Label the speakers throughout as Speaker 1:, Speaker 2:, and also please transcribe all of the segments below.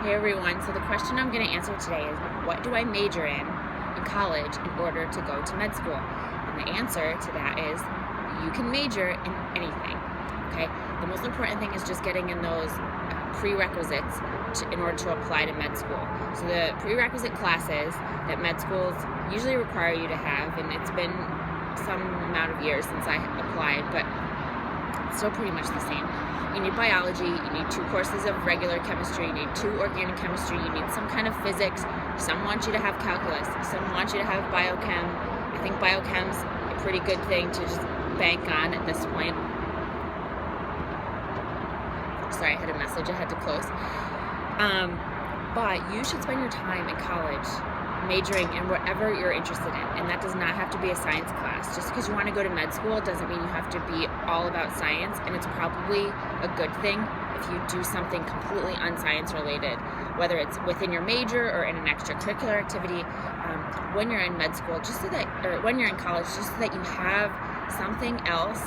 Speaker 1: Hey everyone, so the question I'm going to answer today is, what do I major in college in order to go to med school? And the answer to that is, you can major in anything, okay? The most important thing is just getting in those prerequisites in order to apply to med school. So the prerequisite classes that med schools usually require you to have, and it's been some amount of years since I applied, but it's still pretty much the same. You need biology, you need 2 courses of regular chemistry, you need 2 organic chemistry, you need some kind of physics. Some want you to have calculus, some want you to have biochem. I think biochem's a pretty good thing to just bank on at this point. Sorry, I had a message I had to close. But you should spend your time in college majoring in whatever you're interested in, and that does not have to be a science class. Just because you want to go to med school doesn't mean you have to be all about science, and it's probably a good thing if you do something completely unscience related, whether it's within your major or in an extracurricular activity, when you're in med school, just so that, or when you're in college, just so that you have something else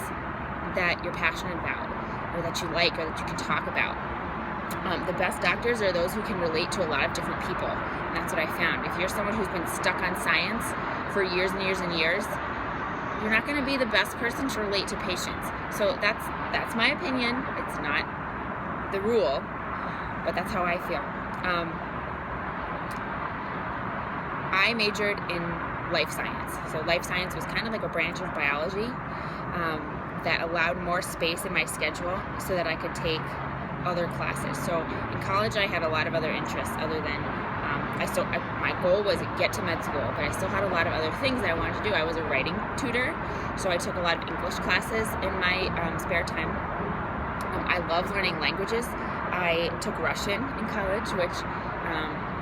Speaker 1: that you're passionate about, or that you like, or that you can talk about. The best doctors are those who can relate to a lot of different people, and that's what I found. If you're someone who's been stuck on science for years and years and years, you're not going to be the best person to relate to patients. So that's my opinion. It's not the rule, but that's how I feel. I majored in life science. So life science was kind of like a branch of biology that allowed more space in my schedule so that I could take other classes. So in college I had a lot of other interests other than my goal was to get to med school, but I still had a lot of other things that I wanted to do. I was a writing tutor, so I took a lot of English classes in my spare time. I love learning languages. I took Russian in college, which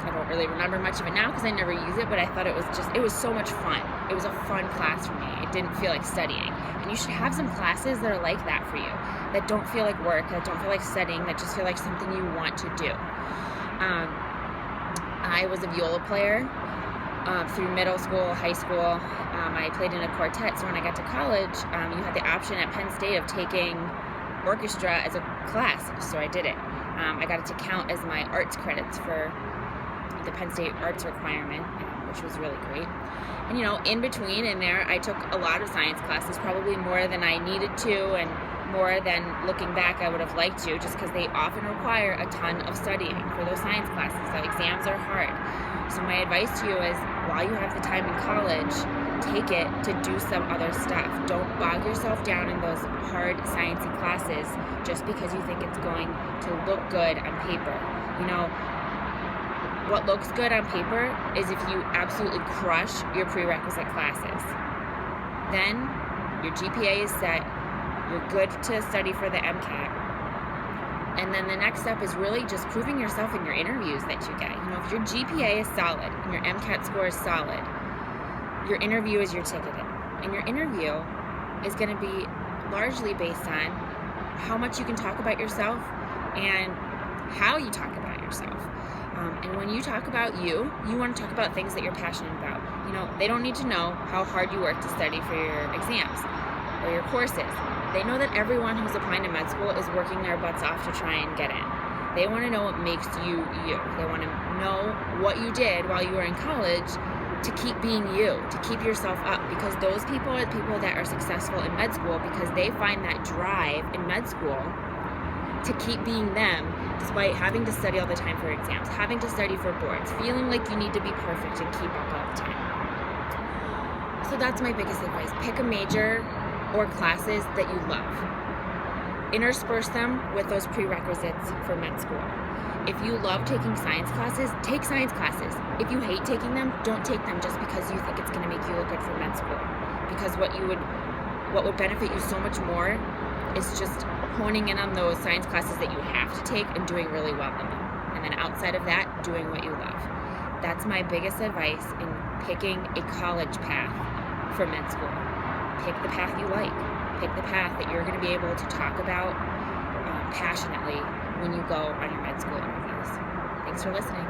Speaker 1: I don't really remember much of it now because I never use it, but I thought it was so much fun. It was a fun class for me. It didn't feel like studying. And you should have some classes that are like that for you, that don't feel like work, that don't feel like studying, that just feel like something you want to do. I was a viola player through middle school, high school. I played in a quartet, so when I got to college, you had the option at Penn State of taking orchestra as a class, so I did it. I got it to count as my arts credits for the Penn State arts requirement, which was really great. And in between in there, I took a lot of science classes, probably more than I needed to, and more than looking back I would have liked to, just because they often require a ton of studying for those science classes. So exams are hard. So my advice to you is, while you have the time in college, take it to do some other stuff. Don't bog yourself down in those hard sciencey classes just because you think it's going to look good on paper. What looks good on paper is if you absolutely crush your prerequisite classes. Then your GPA is set, you're good to study for the MCAT. And then the next step is really just proving yourself in your interviews that you get. If your GPA is solid and your MCAT score is solid, your interview is your ticket in. And your interview is going to be largely based on how much you can talk about yourself and how you talk about yourself. And when you talk about you want to talk about things that you're passionate about. They don't need to know how hard you work to study for your exams or your courses. They know that everyone who's applying to med school is working their butts off to try and get in. They want to know what makes you you. They want to know what you did while you were in college to keep being you, to keep yourself up, because those people are the people that are successful in med school because they find that drive in med school to keep being them despite having to study all the time for exams, having to study for boards, feeling like you need to be perfect and keep up all the time. So that's my biggest advice. Pick a major or classes that you love. Intersperse them with those prerequisites for med school. If you love taking science classes, take science classes. If you hate taking them, don't take them just because you think it's going to make you look good for med school. Because what would benefit you so much more is just honing in on those science classes that you have to take and doing really well in them. And then outside of that, doing what you love. That's my biggest advice in picking a college path for med school. Pick the path you like. Pick the path that you're going to be able to talk about passionately when you go on your med school interviews. Thanks for listening.